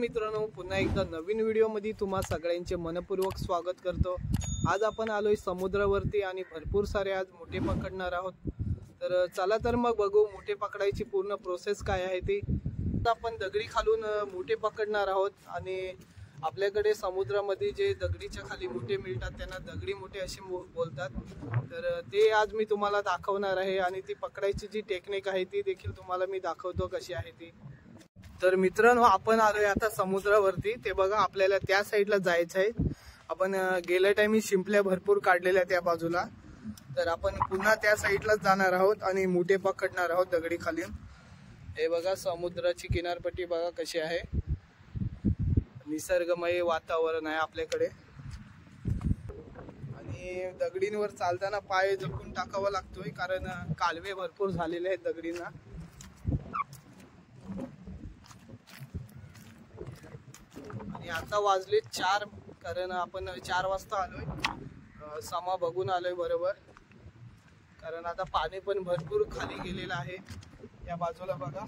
मित्रांनो, पुन्हा एकदा नवीन व्हिडिओमध्ये तुम्हा सगळ्यांचे मनपूर्वक स्वागत करतो। आज आपण आलोय समुद्रावरती आणि भरपूर सारे आज मोठे पकडणार आहोत। तर चला तर मग बघू मोठे पकडायची पूर्ण प्रोसेस काय आहे ती। आपण दगडी खालून मोठे पकडणार आहोत आणि आपल्याकडे समुद्रामध्ये जे दगडीच्या खाली मोठे मिळतात त्यांना दगडी मोठे असे बोलतात। तर ते आज मी तुम्हाला दाखवणार आहे आणि ती पकडायची जी टेक्निक आहे ती देखील तुम्हाला मी दाखवतो कशी आहे ती। तर मित्रांनो, आपण आलोय आता समुद्रावरती। ते बघा, आपल्याला त्या साईडला जायचं आहे। आपण गेल्या टाइमी शिंपल्या भरपूर काढलेल्या त्या बाजूला, तर आपण पुन्हा त्या साईडला जाणार आहोत आणि मोठे पकडणार आहोत दगडी खाली। हे बघा, समुद्राची किनारपट्टी बघा कशी आहे, निसर्गमय वातावरण आहे आपल्याकडे। आणि दगडींवर चालताना पाय जपून टाकावा लागतोय, कारण कालवे भरपूर झालेले आहेत दगडींना। आणि आता वाजले 4, कारण आपण 4 वाजता आलोय, समा बघून आलोय बरोबर। कारण आता पाणी पण भरपूर खाली गेलेलं आहे या बाजूला बघा।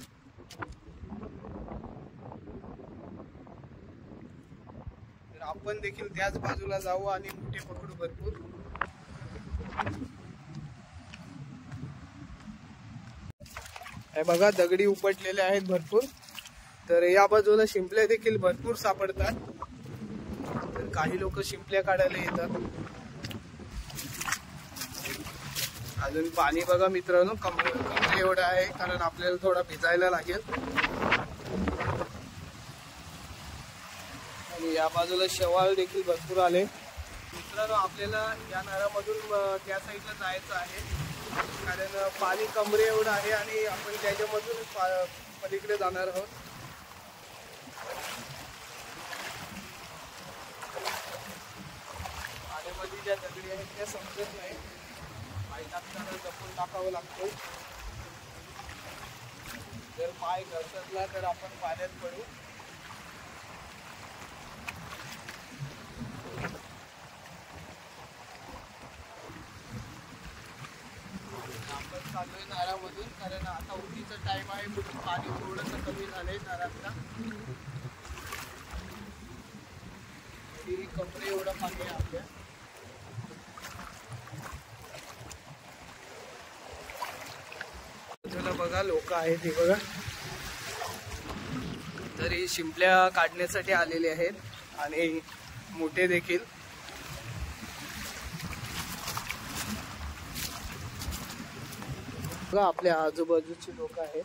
तर आपण देखील त्याच बाजूला जाऊ आणि मोठे पकडू भरपूर। हे बघा, दगडी उपटलेले आहेत भरपूर। तर या बाजूला शिंपल्या देखील भरपूर सापडतात, तर काही लोक शिंपल्या काढायला येतात। अजून पाणी बघा मित्रांनो, कमरे एवढं आहे, कारण आपल्याला थोडा भिजायला लागेल। आणि या बाजूला शेवाळ देखील भरपूर आले। मित्रांनो, आपल्याला या नळामधून त्या साईडला जायचं आहे, कारण पाणी कमरे एवढं आहे आणि आपण त्याच्यामधून पलीकडे जाणार आहोत। पाण्यामध्ये ज्या दगडी आहेत त्या समजत नाही, पाय टाकताना जपून टाकावं लागतं। जर पाय घसरला तर आपण पाण्यात पडू। आपण चाललोय नारामधून, कारण आता उन्हाचा टाइम आहे, म्हणून पाणी थोडंसं कमी झालंय नारातला। कपडे एवढं पाणी आहे आपल्या। बघा, लोक आहेत हे बघा, तरी शिंपल्या काढण्यासाठी आलेले आहेत आणि मोठे देखील। बघा, आपल्या आजूबाजूची लोक आहेत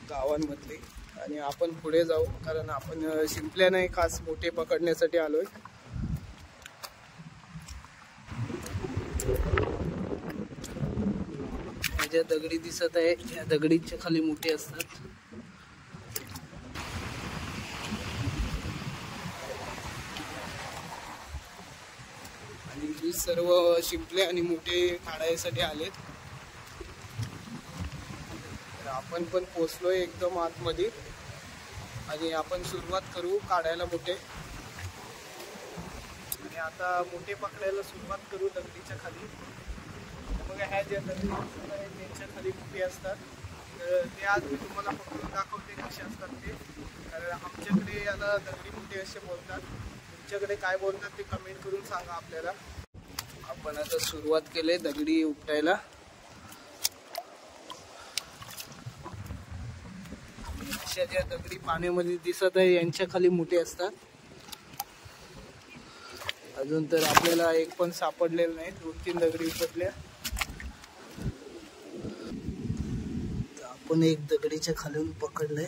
गावांमधली, आणि आपण पुढे जाऊ, कारण आपण शिंपल्या नाही, खास मोठे पकडण्यासाठी आलोय। ज्या दगडी दिसत आहे या दगडीच्या खाली मोठे असतात। आणि ही सर्व शिंपले आणि मोठे काढायसाठी आलेत। तर आपण पण पोचलोय एकदम आतमध्ये आणि आपण सुरुवात करू काढायला मोठे। आणि आता मोठे पकडायला सुरुवात करू दगडीच्या खाली। बघा, ह्या ज्या दगडी आहेत त्यांच्या खाली मोठे असतात, तर ते आज मी तुम्हाला पकडून दाखवते कसे असतात ते। कारण आमच्याकडे याला दगडी मोठे असे बोलतात, तुमच्याकडे काय बोलतात ते कमेंट करून सांगा आपल्याला। आपण आता सुरुवात केली दगडी उपटायला। अशा ज्या दगडी पाण्यामध्ये दिसत आहे यांच्या खाली मोठे असतात। अजून तर आपल्याला एक पण सापडलेलं नाही, 2-3 दगडी उपटल्या। आपण एक दगडीच्या खालून पकडलंय,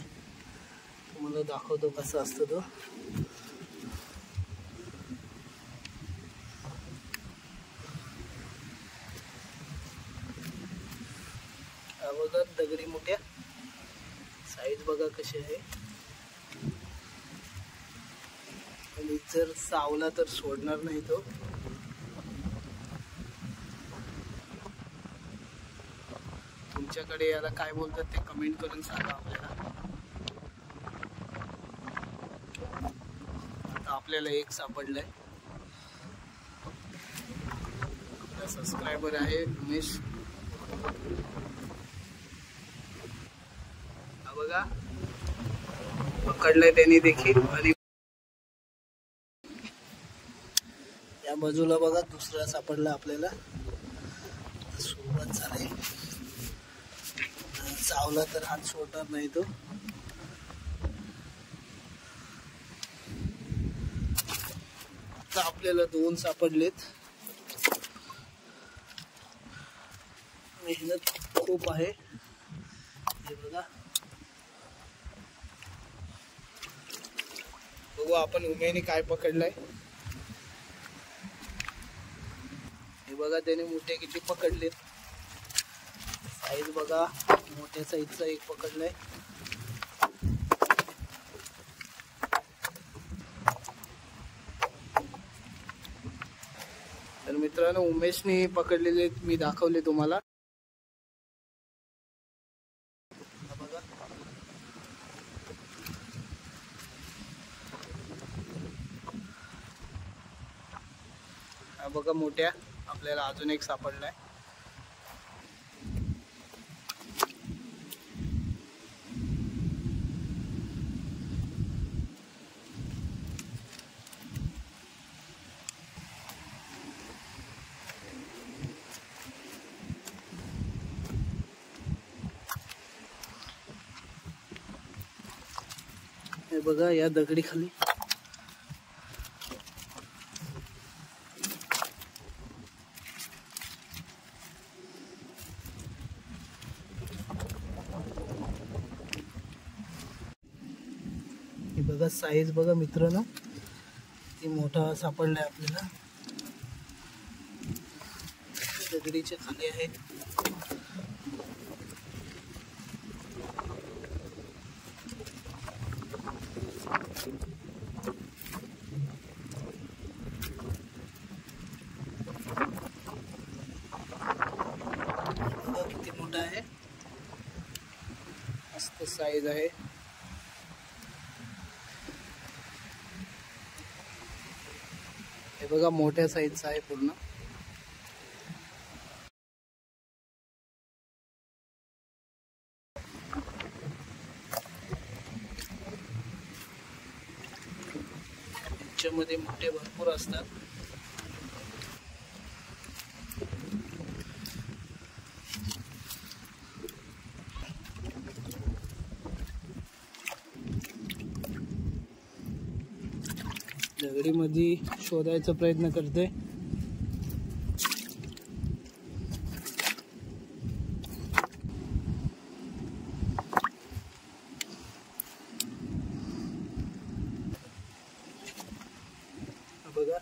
तुम्हाला दाखवतो कसं असतं तो। बघा, दगडी मोठ्या साईज बघा कशी आहे, आणि जर सावला तर सोडणार नाही तो। तुमच्याकडे याला काय बोलतात ते कमेंट करून सांगा आपल्याला। आता आपल्याला एक सापडलंय, आपला सबस्क्रायबर आहे उमेश। बघा, पकडलाय त्यांनी देखील. आणि या बाजूला बघा दुसरा सापडला आपल्याला. सुरुवात झाली, चावला तर हात सोडणार नाही तो. आता आपल्याला 2 सापडलेत. मेहनत खूप आहे. हे बघा, बघू आपण उमेने काय पकडलाय. हे बघा त्याने मोठे किती पकडलेत. साईज बघा, मोठ्या साईजचा एक पकडलाय. तर मित्रांनो, उमेशने पकडलेले मी दाखवले तुम्हाला. बघा, हा बघा मोठ्या आपल्याला अजून एक सापडलाय. हे बघा या दगडी खाली. हे बघा साईज बघा मित्रांनो, किती मोठा सापडलाय आपल्याला. दगडीच्या खाली आहे. किती मोठा आहे, मस्त साईज आहे. हे बघा मोठ्या साईजचा आहे पूर्ण. मध्ये मोठे भरपूर असतात. दगडी मध्ये शोधायचा प्रयत्न करते. बघा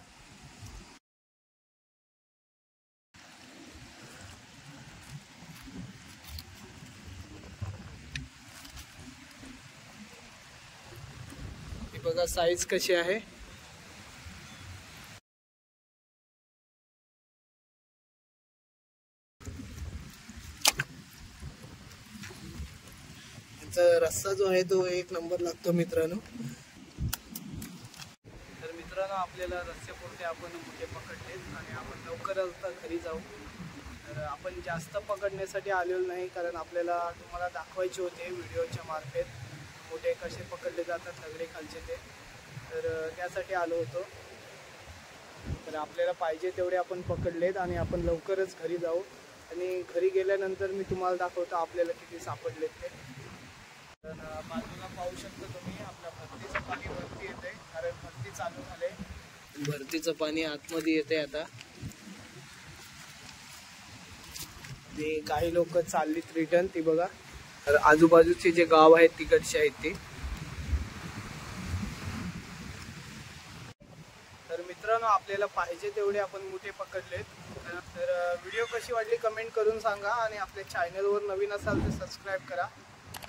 हे बघा साईज कशी आहे. रस्सा जो आहे तो एक नंबर लागतो मित्रांनो. तर मित्रांनो, आपल्याला रस्स्यापुरते आपण मोठे पकडले आणि आपण लवकरच आता घरी जाऊ. तर आपण जास्त पकडण्यासाठी आलेलो नाही, कारण आपल्याला तुम्हाला दाखवायचे होते व्हिडिओच्या मार्फत मोठे कसे पकडले जातात दगडी खालचे ते. तर त्यासाठी आलो होतो. तर आपल्याला पाहिजे तेवढे आपण पकडलेत आणि आपण लवकरच घरी जाऊ. आणि घरी गेल्यानंतर मी तुम्हाला दाखवतो आपल्याला किती सापडलेत ते. तर बाजूला पाहू शकता तुम्ही, आपल्या भरतीचं पाणी वरती येते, कारण भरती चालू झाले. भरतीचं पाणी आतमध्ये येते आता. ते काही लोक चाललीत रिटर्न, ती बघा. तर आजूबाजूचे जे गाव आहेत तिकडचे आहेत ते. तर मित्रांनो, आपल्याला पाहिजे तेवढे आपण मोठे पकडलेत. तर व्हिडिओ कशी वाटली कमेंट करून सांगा. आणि आपल्या चॅनलवर नवीन असाल तर सबस्क्राईब करा,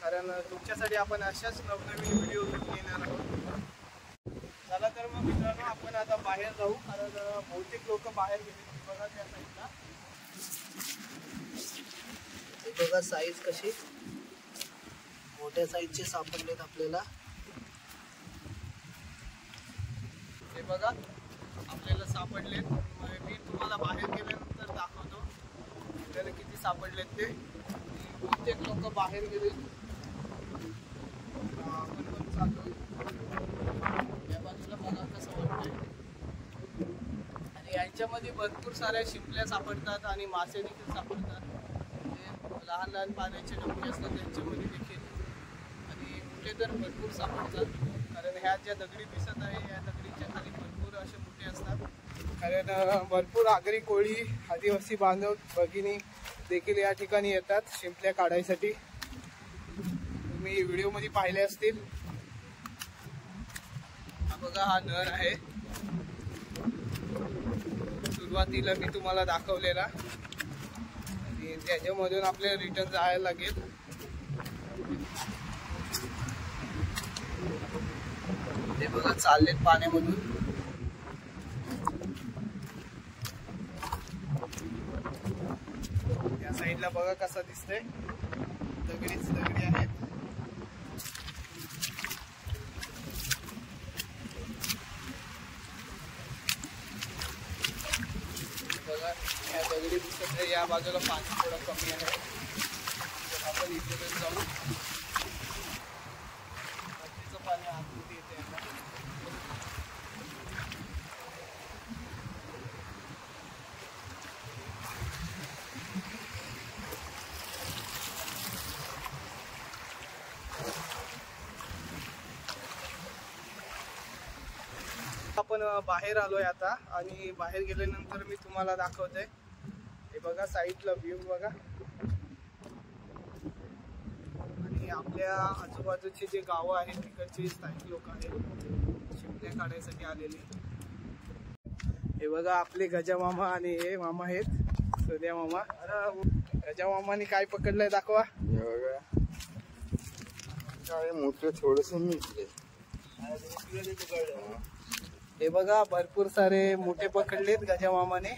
कारण तुमच्यासाठी आपण अशाच नवनवीन व्हिडिओ घेऊन येणार आहोत. चला तर मग मित्रांनो, आपण आता बाहेर जाऊ, कारण बहुतेक लोक बाहेर गेले. बघा त्या साईडला, बघा साईज कशी मोठ्या साईजचे सापडलेत आपल्याला. हे बघा आपल्याला सापडलेत. मी तुम्हाला बाहेर गेल्यानंतर दाखवतो आपल्याला किती सापडलेत ते. बहुतेक लोक बाहेर गेले. आपण चालू या बाजूला बघा कसं वाटतंय. आणि यांच्यामध्ये भरपूर साऱ्या शिंपल्या सापडतात आणि मासे देखील सापडतात. म्हणजे लहान लहान पाण्याचे डबके असतात त्यांच्यामध्ये देखील, आणि कुठे तर भरपूर सापडतात. कारण ह्या ज्या दगडी दिसत आहे या दगडीच्या खाली भरपूर असे मोठे असतात. कारण भरपूर आगरी कोळी आदिवासी बांधव भगिनी देखील या ठिकाणी येतात शिंपल्या काढायसाठी. तुम्ही व्हिडिओमध्ये पाहिले असतील. हा बघा, हा नळ आहे सुरुवातीला मी तुम्हाला दाखवलेला, आणि त्याच्यामधून आपल्याला रिटर्न जायला लागेल. ते बघा चाललेत पाण्यामधून. या साईडला बघा कसा दिसतंय, दगडीच दगडी आहेत. बघा या दगडी दिसत आहे. या बाजूला पाणी थोडं कमी आहे, तर आपण इथे जाऊ. नदीचं पाणी आतमध्ये येते आता. आपण बाहेर आलोय आता, आणि बाहेर गेल्यानंतर मी तुम्हाला दाखवतोय. हे बघा साईडला व्ह्यू बघा, आणि आपल्या आजूबाजूचे जे गावं आहेत तिकडचे स्थानिक लोक आहेत शिंपल्या काढायसाठी आलेले. हे बघा आपले गजामामा, आणि हे मामा आहेत सूर्या मामा. गजामामाने काय पकडलंय दाखवा. मोठं थोडस हे बघा भरपूर सारे मोठे पकडलेत गजामामाने.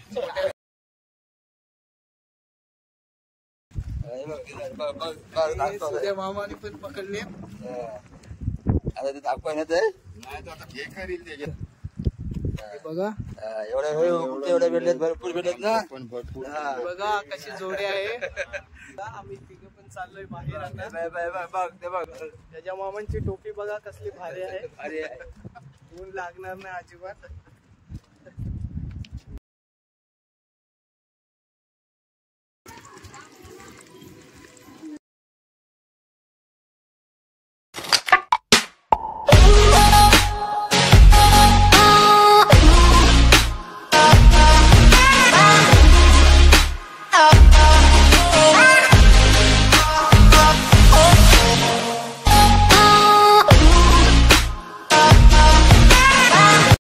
सूर्या मामाने पण पकडले. बघा एवढ्या भेटलेत, भरपूर भेटलेत ना. बघा कशी जोडी आहे. आम्ही तिघं पण चाललोय बाहेर आता. गजामामांची टोपी बघा कसली भारी आहे. ऊन लागणार नाही अजिबात.